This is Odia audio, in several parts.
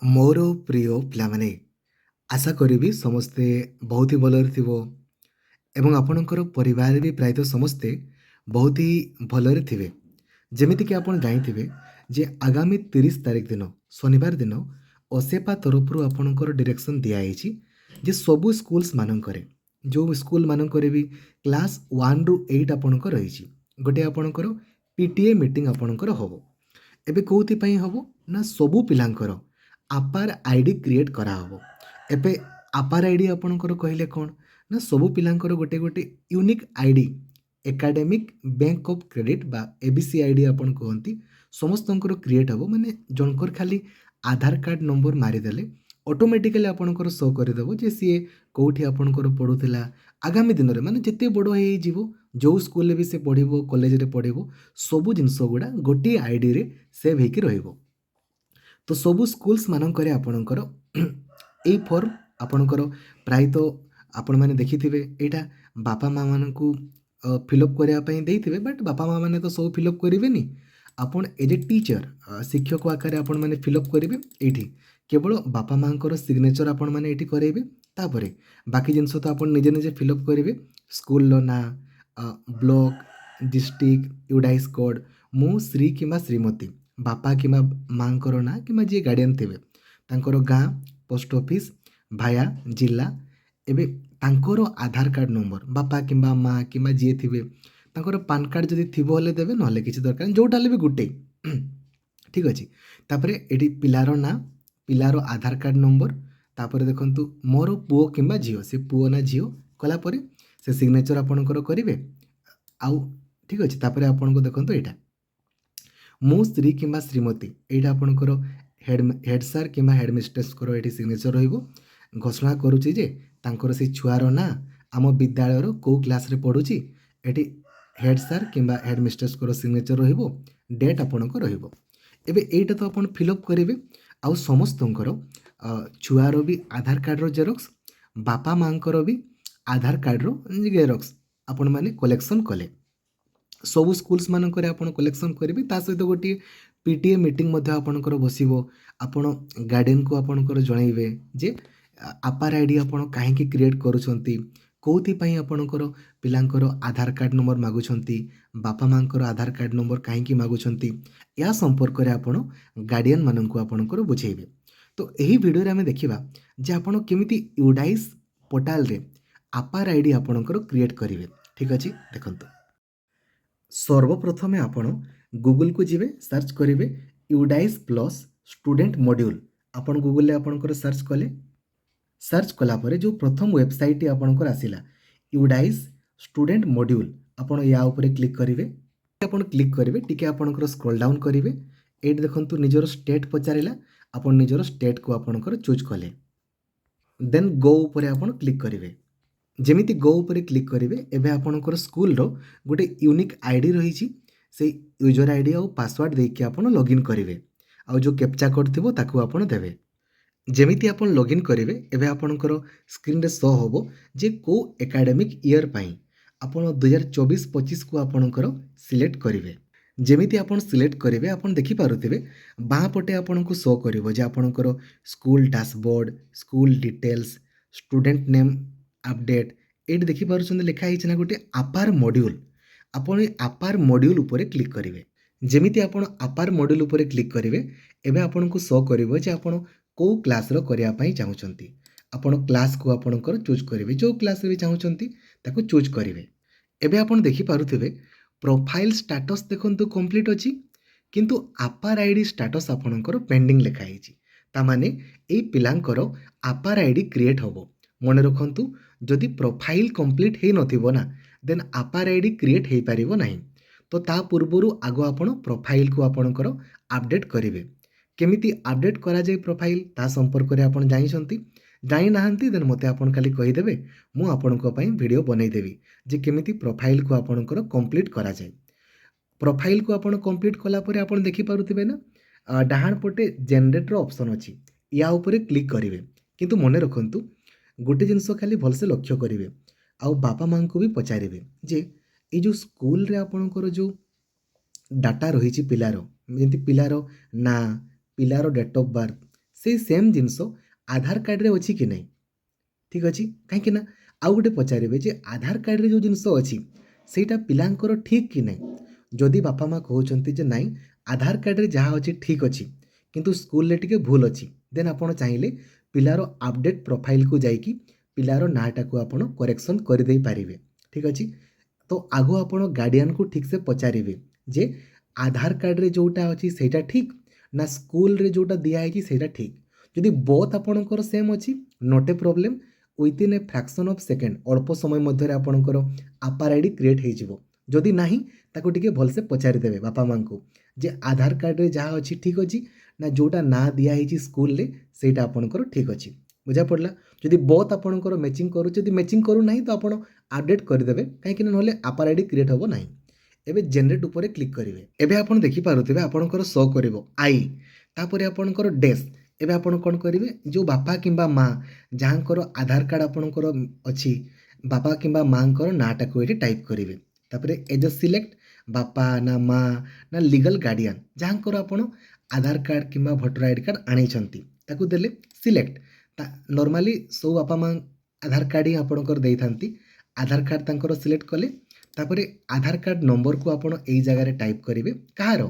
ମୋର ପ୍ରିୟ ପିଲାମାନେ, ଆଶା କରିବି ସମସ୍ତେ ବହୁତ ହି ଭଲରେ ଥିବ ଏବଂ ଆପଣଙ୍କର ପରିବାର ବି ପ୍ରାୟତଃ ସମସ୍ତେ ବହୁତ ହି ଭଲରେ ଥିବେ। ଯେମିତିକି ଆପଣ ଜାଣିଥିବେ ଯେ ଆଗାମୀ 30 ତାରିଖ ଦିନ ଶନିବାର ଦିନ ଅସେପା ତରଫରୁ ଆପଣଙ୍କର ଡିରେକ୍ସନ୍ ଦିଆହେଇଛି ଯେ ସବୁ ସ୍କୁଲ୍ସମାନଙ୍କରେ ଯେଉଁ ସ୍କୁଲମାନଙ୍କରେ ବି କ୍ଲାସ୍ 1 ରୁ 8 ଆପଣଙ୍କର ରହିଛି, ଗୋଟେ ଆପଣଙ୍କର PTA ମିଟିଂ ଆପଣଙ୍କର ହେବ। ଏବେ କେଉଁଥିପାଇଁ ହେବ ନା ସବୁ ପିଲାଙ୍କର ଆପାର ଆଇଡି କ୍ରିଏଟ୍ କରାହେବ। ଏବେ ଆପାର ଆଇଡି ଆପଣଙ୍କର କହିଲେ କ'ଣ ନା ସବୁ ପିଲାଙ୍କର ଗୋଟେ ଗୋଟେ unique ID academic bank of credit ବା ABC ଆଇଡି ଆପଣ କୁହନ୍ତି ସମସ୍ତଙ୍କର କ୍ରିଏଟ୍ ହେବ। ମାନେ ଜଣଙ୍କର ଖାଲି ଆଧାର କାର୍ଡ଼ ନମ୍ବର ମାରିଦେଲେ ଅଟୋମେଟିକାଲି ଆପଣଙ୍କର ଶୋ କରିଦେବ ଯେ ସିଏ କେଉଁଠି ଆପଣଙ୍କର ପଢ଼ୁଥିଲା। ଆଗାମୀ ଦିନରେ ମାନେ ଯେତେ ବଡ଼ ହେଇଯିବ, ଯେଉଁ ସ୍କୁଲରେ ବି ସେ ପଢ଼ିବ, କଲେଜରେ ପଢ଼ିବ, ସବୁ ଜିନିଷ ଗୁଡ଼ା ଗୋଟିଏ ଆଇଡ଼ିରେ ସେଭ୍ ହେଇକି ରହିବ। ତ ସବୁ ସ୍କୁଲ୍ସମାନଙ୍କରେ ଆପଣଙ୍କର ଏଇ ଫର୍ମ ଆପଣଙ୍କର ପ୍ରାୟତଃ ଆପଣମାନେ ଦେଖିଥିବେ ଏଇଟା ବାପା ମାଆମାନଙ୍କୁ ଫିଲ୍ଅପ୍ କରିବା ପାଇଁ ଦେଇଥିବେ, ବଟ୍ ବାପା ମାଆମାନେ ତ ସବୁ ଫିଲ୍ଅପ୍ କରିବେନି। ଆପଣ ଏଜ୍ ଏ ଟିଚର୍ ଶିକ୍ଷକ ଆକାରରେ ଆପଣମାନେ ଫିଲ୍ଅପ୍ କରିବେ ଏଇଠି। କେବଳ ବାପା ମାଆଙ୍କର ସିଗ୍ନେଚର୍ ଆପଣମାନେ ଏଇଠି କରାଇବେ। ତାପରେ ବାକି ଜିନିଷ ତ ଆପଣ ନିଜେ ନିଜେ ଫିଲ୍ଅପ୍ କରିବେ। ସ୍କୁଲର ନାଁ, ବ୍ଲକ୍, ଡିଷ୍ଟ୍ରିକ୍ଟ, ୟୁଡାଇସ୍ କୋଡ଼୍, ମୁଁ ଶ୍ରୀ କିମ୍ବା ଶ୍ରୀମତୀ, ବାପା କିମ୍ବା ମାଆଙ୍କର ନାଁ କିମ୍ବା ଯିଏ ଗାର୍ଡ଼ିଆନ୍ ଥିବେ ତାଙ୍କର ଗାଁ, ପୋଷ୍ଟ ଅଫିସ୍, ଭାୟା, ଜିଲ୍ଲା। ଏବେ ତାଙ୍କର ଆଧାର କାର୍ଡ଼ ନମ୍ବର, ବାପା କିମ୍ବା ମାଆ କିମ୍ବା ଯିଏ ଥିବେ ତାଙ୍କର ପାନ୍ କାର୍ଡ଼ ଯଦି ଥିବ ହେଲେ ଦେବେ, ନହେଲେ କିଛି ଦରକାର ନାହିଁ, ଯେଉଁଟା ହେଲେ ବି ଗୋଟେ। ଠିକ୍ ଅଛି। ତାପରେ ଏଠି ପିଲାର ନାଁ, ପିଲାର ଆଧାର କାର୍ଡ଼ ନମ୍ବର, ତାପରେ ଦେଖନ୍ତୁ ମୋର ପୁଅ କିମ୍ବା ଝିଅ, ସେ ପୁଅ ନା ଝିଅ କଲା ପରେ ସେ ସିଗ୍ନେଚର୍ ଆପଣଙ୍କର କରିବେ। ଆଉ ଠିକ୍ ଅଛି। ତାପରେ ଆପଣଙ୍କୁ ଦେଖନ୍ତୁ ଏଇଟା ମୁଁ ସ୍ତ୍ରୀ କିମ୍ବା ଶ୍ରୀମତୀ, ଏଇଟା ଆପଣଙ୍କର ହେଡ୍ ସାର୍ କିମ୍ବା ହେଡ୍ ମିଷ୍ଟ୍ରେସ୍ଙ୍କର ଏଠି ସିଗ୍ନେଚର୍ ରହିବ। ଘୋଷଣା କରୁଛି ଯେ ତାଙ୍କର ସେ ଛୁଆର ନାଁ, ଆମ ବିଦ୍ୟାଳୟର କେଉଁ କ୍ଲାସ୍ରେ ପଢ଼ୁଛି, ଏଠି ହେଡ୍ ସାର୍ କିମ୍ବା ହେଡ୍ ମିଷ୍ଟ୍ରେସ୍ଙ୍କର ସିଗ୍ନେଚର୍ ରହିବ, ଡେଟ୍ ଆପଣଙ୍କ ରହିବ। ଏବେ ଏଇଟା ତ ଆପଣ ଫିଲ୍ଅପ୍ କରିବେ। ଆଉ ସମସ୍ତଙ୍କର ଛୁଆର ବି ଆଧାର କାର୍ଡ଼ର ଜେରକ୍ସ, ବାପା ମାଆଙ୍କର ବି ଆଧାର କାର୍ଡ଼ର ଜେରକ୍ସ ଆପଣମାନେ କଲେକ୍ସନ୍ କଲେ। ସବୁ ସ୍କୁଲ୍ସମାନଙ୍କରେ ଆପଣ କଲେକ୍ସନ୍ କରିବେ। ତା ସହିତ ଗୋଟିଏ PTA ମିଟିଂ ମଧ୍ୟ ଆପଣଙ୍କର ବସିବ। ଆପଣ ଗାର୍ଡ଼ିଆନ୍କୁ ଆପଣଙ୍କର ଜଣାଇବେ ଯେ ଆପାର ଆଇଡ଼ି ଆପଣ କାହିଁକି କ୍ରିଏଟ୍ କରୁଛନ୍ତି, କେଉଁଥିପାଇଁ ଆପଣଙ୍କର ପିଲାଙ୍କର ଆଧାର କାର୍ଡ଼ ନମ୍ବର ମାଗୁଛନ୍ତି, ବାପା ମାଆଙ୍କର ଆଧାର କାର୍ଡ଼ ନମ୍ବର କାହିଁକି ମାଗୁଛନ୍ତି, ଏହା ସମ୍ପର୍କରେ ଆପଣ ଗାର୍ଡ଼ିଆନ୍ମାନଙ୍କୁ ଆପଣଙ୍କର ବୁଝେଇବେ। ତ ଏହି ଭିଡ଼ିଓରେ ଆମେ ଦେଖିବା ଯେ ଆପଣ କେମିତି ୟୁଡାଇସ୍ ପୋର୍ଟାଲରେ ଆପାର ଆଇଡ଼ି ଆପଣଙ୍କର କ୍ରିଏଟ୍ କରିବେ। ଠିକ୍ ଅଛି, ଦେଖନ୍ତୁ। ସର୍ବପ୍ରଥମେ ଆପଣ ଗୁଗୁଲକୁ ଯିବେ, ସର୍ଚ୍ଚ କରିବେ ୟୁଡାଇସ୍ ପ୍ଲସ୍ ଷ୍ଟୁଡେଣ୍ଟ ମଡ୍ୟୁଲ୍। ଆପଣ ଗୁଗୁଲରେ ଆପଣଙ୍କର ସର୍ଚ୍ଚ କଲେ, ସର୍ଚ୍ଚ କଲା ପରେ ଯେଉଁ ପ୍ରଥମ ୱେବସାଇଟ୍ଟି ଆପଣଙ୍କର ଆସିଲା ୟୁଡାଇସ୍ ଷ୍ଟୁଡେଣ୍ଟ ମଡ୍ୟୁଲ୍, ଆପଣ ୟା ଉପରେ କ୍ଲିକ୍ କରିବେ। ଆପଣ କ୍ଲିକ୍ କରିବେ, ଟିକେ ଆପଣଙ୍କର ସ୍କ୍ରୋଲ୍ ଡାଉନ୍ କରିବେ। ଏଇଠି ଦେଖନ୍ତୁ ନିଜର ଷ୍ଟେଟ୍ ପଚାରିଲା, ଆପଣ ନିଜର ଷ୍ଟେଟ୍କୁ ଆପଣଙ୍କର ଚୁଜ୍ କଲେ। ଦେନ୍ ଗୋ ଉପରେ ଆପଣ କ୍ଲିକ୍ କରିବେ। ଯେମିତି ଗୋ ଉପରେ କ୍ଲିକ୍ କରିବେ, ଏବେ ଆପଣଙ୍କର ସ୍କୁଲର ଗୋଟେ ୟୁନିକ୍ ଆଇଡ଼ି ରହିଛି। ସେଇ ୟୁଜର୍ ଆଇଡ଼ି ଆଉ ପାସୱାର୍ଡ଼ ଦେଇକି ଆପଣ ଲଗ୍ଇନ୍ କରିବେ। ଆଉ ଯେଉଁ କ୍ୟାପ୍ଚା କୋଡ଼୍ ଥିବ ତାକୁ ଆପଣ ଦେବେ। ଯେମିତି ଆପଣ ଲଗ୍ଇନ୍ କରିବେ, ଏବେ ଆପଣଙ୍କର ସ୍କ୍ରିନ୍ରେ ଶୋ ହେବ ଯେ କେଉଁ ଏକାଡେମିକ୍ ଇୟର୍ ପାଇଁ ଆପଣ 2024-25କୁ ଆପଣଙ୍କର ସିଲେକ୍ଟ କରିବେ। ଯେମିତି ଆପଣ ସିଲେକ୍ଟ କରିବେ, ଆପଣ ଦେଖିପାରୁଥିବେ ବାଁ ପଟେ ଆପଣଙ୍କୁ ଶୋ କରିବ ଯେ ଆପଣଙ୍କର school dashboard, school details, student name update. ଏଇଠି ଦେଖିପାରୁଛନ୍ତି ଲେଖା ହେଇଛି ନା ଗୋଟେ ଆପାର ମଡ୍ୟୁଲ୍। ଆପଣ ଏ ଆପାର ମଡ୍ୟୁଲ୍ ଉପରେ କ୍ଲିକ୍ କରିବେ। ଯେମିତି ଆପଣ ଆପାର ମଡ୍ୟୁଲ୍ ଉପରେ କ୍ଲିକ୍ କରିବେ, ଏବେ ଆପଣଙ୍କୁ ଶୋ କରିବ ଯେ ଆପଣ କେଉଁ କ୍ଲାସ୍ର କରିବା ପାଇଁ ଚାହୁଁଛନ୍ତି। ଆପଣ କ୍ଲାସ୍କୁ ଆପଣଙ୍କର ଚୁଜ୍ କରିବେ, ଯେଉଁ କ୍ଲାସ୍ରେ ବି ଚାହୁଁଛନ୍ତି ତାକୁ ଚୁଜ୍ କରିବେ। ଏବେ ଆପଣ ଦେଖିପାରୁଥିବେ ପ୍ରୋଫାଇଲ୍ ଷ୍ଟାଟସ୍ ଦେଖନ୍ତୁ କମ୍ପ୍ଲିଟ୍ ଅଛି, କିନ୍ତୁ ଆପାର ଆଇଡ଼ି ଷ୍ଟାଟସ୍ ଆପଣଙ୍କର ପେଣ୍ଡିଂ ଲେଖା ହେଇଛି। ତାମାନେ ଏଇ ପିଲାଙ୍କର ଆପାର ଆଇଡ଼ି କ୍ରିଏଟ୍ ହେବ। ମନେ ରଖନ୍ତୁ, ଯଦି ପ୍ରୋଫାଇଲ୍ କମ୍ପ୍ଲିଟ୍ ହେଇନଥିବ ନା, ଦେନ୍ ଆପାର ଆଇଡ଼ି କ୍ରିଏଟ୍ ହେଇପାରିବ ନାହିଁ। ତ ତା ପୂର୍ବରୁ ଆଗ ଆପଣ ପ୍ରୋଫାଇଲ୍କୁ ଆପଣଙ୍କର ଆପଡେଟ୍ କରିବେ। କେମିତି ଆପଡେଟ୍ କରାଯାଏ ପ୍ରୋଫାଇଲ୍, ତା ସମ୍ପର୍କରେ ଆପଣ ଜାଣିଛନ୍ତି? ଜାଣିନାହାନ୍ତି, ଦେନ୍ ମୋତେ ଆପଣ ଖାଲି କହିଦେବେ, ମୁଁ ଆପଣଙ୍କ ପାଇଁ ଭିଡ଼ିଓ ବନେଇଦେବି ଯେ କେମିତି ପ୍ରୋଫାଇଲ୍କୁ ଆପଣଙ୍କର କମ୍ପ୍ଲିଟ୍ କରାଯାଏ। ପ୍ରୋଫାଇଲ୍କୁ ଆପଣ କମ୍ପ୍ଲିଟ୍ କଲା ପରେ ଆପଣ ଦେଖିପାରୁଥିବେ ନା ଡାହାଣ ପଟେ ଜେନେରେଟ୍ର ଅପସନ୍ ଅଛି, ୟା ଉପରେ କ୍ଲିକ୍ କରିବେ। କିନ୍ତୁ ମନେ ରଖନ୍ତୁ, ଗୋଟେ ଜିନିଷ ଖାଲି ଭଲସେ ଲକ୍ଷ୍ୟ କରିବେ, ଆଉ ବାପା ମାଆଙ୍କୁ ବି ପଚାରିବେ ଯେ ଏଇ ଯେଉଁ ସ୍କୁଲରେ ଆପଣଙ୍କର ଯେଉଁ ଡାଟା ରହିଛି ପିଲାର, ଯେମିତି ପିଲାର ନାଁ, ପିଲାର ଡେଟ୍ ଅଫ୍ ବାର୍ଥ, ସେଇ ସେମ୍ ଜିନିଷ ଆଧାର କାର୍ଡ଼ରେ ଅଛି କି ନାହିଁ? ଠିକ୍ ଅଛି। କାହିଁକି ନା ଆଉ ଗୋଟେ ପଚାରିବେ ଯେ ଆଧାର କାର୍ଡ଼ରେ ଯେଉଁ ଜିନିଷ ଅଛି ସେଇଟା ପିଲାଙ୍କର ଠିକ୍ କି ନାହିଁ? ଯଦି ବାପା ମା କହୁଛନ୍ତି ଯେ ନାଇଁ ଆଧାର କାର୍ଡ଼ରେ ଯାହା ଅଛି ଠିକ୍ ଅଛି କିନ୍ତୁ ସ୍କୁଲରେ ଟିକେ ଭୁଲ ଅଛି, ଦେନ୍ ଆପଣ ଚାହିଁଲେ ପିଲାର ଆପଡ଼େଟ୍ ପ୍ରୋଫାଇଲକୁ ଯାଇକି ପିଲାର ନାଁଟାକୁ ଆପଣ କରେକ୍ସନ୍ କରିଦେଇ ପାରିବେ। ଠିକ୍ ଅଛି। ତ ଆଗ ଆପଣ ଗାର୍ଡ଼ିଆନକୁ ଠିକ୍ସେ ପଚାରିବେ ଯେ ଆଧାର କାର୍ଡ଼ରେ ଯେଉଁଟା ଅଛି ସେଇଟା ଠିକ୍ ନା ସ୍କୁଲରେ ଯେଉଁଟା ଦିଆହେଇଛି ସେଇଟା ଠିକ୍। ଯଦି ବୋଥ୍ ଆପଣଙ୍କର ସେମ୍ ଅଛି not a problem, within A fraction of second ଅଳ୍ପ ସମୟ ମଧ୍ୟରେ ଆପଣଙ୍କର ଆପାର ଆଇ ଡ଼ି କ୍ରିଏଟ୍ ହେଇଯିବ। ଯଦି ନାହିଁ ତାକୁ ଟିକେ ଭଲସେ ପଚାରିଦେବେ ବାପା ମାଆଙ୍କୁ ଯେ ଆଧାର କାର୍ଡ଼ରେ ଯାହା ଅଛି ଠିକ୍ ଅଛି ନା ଯେଉଁଟା ନାଁ ଦିଆହେଇଛି ସ୍କୁଲରେ ସେଇଟା ଆପଣଙ୍କର ଠିକ୍ ଅଛି। ବୁଝାପଡ଼ିଲା? ଯଦି ବୋଥ୍ ଆପଣଙ୍କର ମ୍ୟାଚିଂ କରୁଛି, ଯଦି ମ୍ୟାଚିଂ କରୁନାହିଁ ତ ଆପଣ ଆପଡ଼େଟ୍ କରିଦେବେ, କାହିଁକି ନା ନହେଲେ ଆପାର ଆଇ ଡ଼ି କ୍ରିଏଟ୍ ହେବ ନାହିଁ। ଏବେ ଜେନେରେଟ୍ ଉପରେ କ୍ଲିକ୍ କରିବେ। ଏବେ ଆପଣ ଦେଖିପାରୁଥିବେ ଆପଣଙ୍କର ଶୋ କରିବ ଆଇ, ତାପରେ ଆପଣଙ୍କର ଡେସ୍। ଏବେ ଆପଣ କ'ଣ କରିବେ, ଯେଉଁ ବାପା କିମ୍ବା ମା ଯାହାଙ୍କର ଆଧାର କାର୍ଡ଼ ଆପଣଙ୍କର ଅଛି, ବାପା କିମ୍ବା ମାଆଙ୍କର ନାଁଟାକୁ ଏଠି ଟାଇପ୍ କରିବେ। ତାପରେ ଏଜ୍ ସିଲେକ୍ଟ ବାପା ନା ମା ନା ଲିଗାଲ୍ ଗାର୍ଡ଼ିଆନ୍ ଯାହାଙ୍କର ଆପଣ ଆଧାର କାର୍ଡ଼ କିମ୍ବା ଭୋଟର ଆଇ ଡ଼ି କାର୍ଡ଼ ଆଣିଛନ୍ତି ତାକୁ ଦେଲେ ସିଲେକ୍ଟ। ନର୍ମାଲି ସବୁ ବାପା ମା ଆଧାର କାର୍ଡ଼ ହିଁ ଆପଣଙ୍କର ଦେଇଥାନ୍ତି। ଆଧାର କାର୍ଡ଼ ତାଙ୍କର ସିଲେକ୍ଟ କଲେ, ତାପରେ ଆଧାର କାର୍ଡ଼ ନମ୍ବରକୁ ଆପଣ ଏଇ ଜାଗାରେ ଟାଇପ୍ କରିବେ। କାହାର?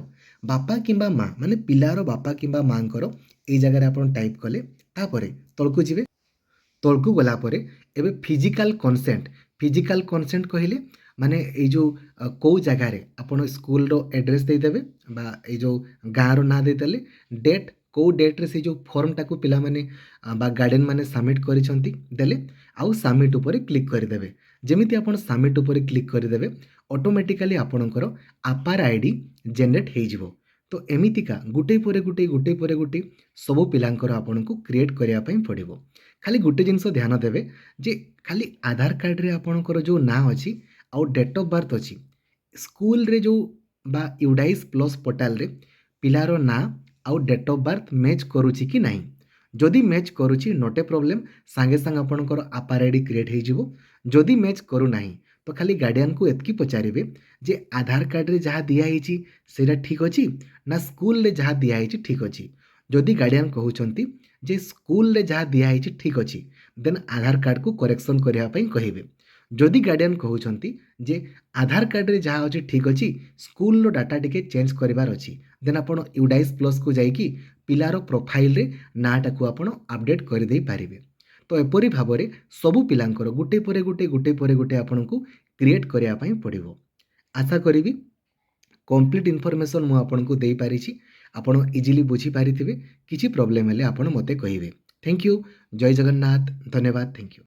ବାପା କିମ୍ବା ମା, ମାନେ ପିଲାର ବାପା କିମ୍ବା ମାଆଙ୍କର ଏଇ ଜାଗାରେ ଆପଣ ଟାଇପ୍ କଲେ। ତାପରେ ତଳକୁ ଯିବେ। ତଳକୁ ଗଲା ପରେ ଏବେ ଫିଜିକାଲ୍ କନସେଣ୍ଟ କହିଲେ ମାନେ ଏଇ ଯେଉଁ କେଉଁ ଜାଗାରେ ଆପଣ ସ୍କୁଲର ଆଡ୍ରେସ୍ ଦେଇଦେବେ ବା ଏଇ ଯେଉଁ ଗାଁର ନାଁ ଦେଇଦେଲେ, ଡେଟ୍ କେଉଁ ଡେଟ୍ରେ ସେଇ ଯେଉଁ ଫର୍ମଟାକୁ ପିଲାମାନେ ବା ଗାର୍ଡ଼ିଆନ୍ ମାନେ ସବମିଟ୍ କରିଛନ୍ତି ଦେଲେ, ଆଉ ସବମିଟ୍ ଉପରେ କ୍ଲିକ୍ କରିଦେବେ। ଯେମିତି ଆପଣ ସବମିଟ୍ ଉପରେ କ୍ଲିକ୍ କରିଦେବେ ଅଟୋମେଟିକାଲି ଆପଣଙ୍କର ଆପାର ଆଇ ଡ଼ି ଜେନେରେଟ୍ ହେଇଯିବ। ତ ଏମିତିକା ଗୋଟେ ପରେ ଗୋଟେ ସବୁ ପିଲାଙ୍କର ଆପଣଙ୍କୁ କ୍ରିଏଟ୍ କରିବା ପାଇଁ ପଡ଼ିବ। ଖାଲି ଗୋଟେ ଜିନିଷ ଧ୍ୟାନ ଦେବେ ଯେ ଖାଲି ଆଧାର କାର୍ଡ଼ରେ ଆପଣଙ୍କର ଯେଉଁ ନାଁ ଅଛି ଆଉ ଡେଟ୍ ଅଫ୍ ବାର୍ଥ ଅଛି, ସ୍କୁଲରେ ଯେଉଁ ବା ୟୁଡାଇସ୍ ପ୍ଲସ୍ ପୋର୍ଟାଲରେ ପିଲାର ନାଁ ଆଉ ଡେଟ୍ ଅଫ୍ ବାର୍ଥ ମ୍ୟାଚ୍ କରୁଛି କି ନାହିଁ। ଯଦି ମ୍ୟାଚ୍ କରୁଛି ନଟ୍ ଏ ପ୍ରୋବ୍ଲେମ୍, ସାଙ୍ଗେ ସାଙ୍ଗେ ଆପଣଙ୍କର ଆପାର ଆଇ ଡ଼ି କ୍ରିଏଟ୍ ହେଇଯିବ। ଯଦି ମ୍ୟାଚ୍ କରୁନାହିଁ ତ ଖାଲି ଗାର୍ଡ଼ିଆନକୁ ଏତିକି ପଚାରିବେ ଯେ ଆଧାର କାର୍ଡ଼ରେ ଯାହା ଦିଆହେଇଛି ସେଇଟା ଠିକ୍ ଅଛି ନା ସ୍କୁଲରେ ଯାହା ଦିଆହେଇଛି ଠିକ୍ ଅଛି। ଯଦି ଗାର୍ଡ଼ିଆନ୍ କହୁଛନ୍ତି ଯେ ସ୍କୁଲରେ ଯାହା ଦିଆହେଇଛି ଠିକ୍ ଅଛି, ଦେନ୍ ଆଧାର କାର୍ଡ଼କୁ କରେକ୍ସନ୍ କରିବା ପାଇଁ କହିବେ। ଯଦି ଗାର୍ଡ଼ିଆନ୍ କହୁଛନ୍ତି ଯେ ଆଧାର କାର୍ଡ଼ରେ ଯାହା ଅଛି ଠିକ୍ ଅଛି, ସ୍କୁଲର ଡାଟା ଟିକେ ଚେଞ୍ଜ କରିବାର ଅଛି, ଦେନ୍ ଆପଣ ୟୁଡାଇସ୍ ପ୍ଲସ୍କୁ ଯାଇକି ପିଲାର ପ୍ରୋଫାଇଲରେ ନାଁଟାକୁ ଆପଣ ଆପଡ଼େଟ୍ କରିଦେଇ ପାରିବେ। ତ ଏପରି ଭାବରେ ସବୁ ପିଲାଙ୍କର ଗୋଟେ ପରେ ଗୋଟେ ଆପଣଙ୍କୁ କ୍ରିଏଟ୍ କରିବା ପାଇଁ ପଡ଼ିବ। ଆଶା କରିବି କମ୍ପ୍ଲିଟ୍ ଇନଫର୍ମେସନ୍ ମୁଁ ଆପଣଙ୍କୁ ଦେଇପାରିଛି। ଆପଣ ଇଜିଲି ବୁଝିପାରିଥିବେ। କିଛି ପ୍ରୋବ୍ଲେମ୍ ହେଲେ ଆପଣ ମୋତେ କହିବେ। Thank you. ଜୟ ଜଗନ୍ନାଥ। ଧନ୍ୟବାଦ। Thank you.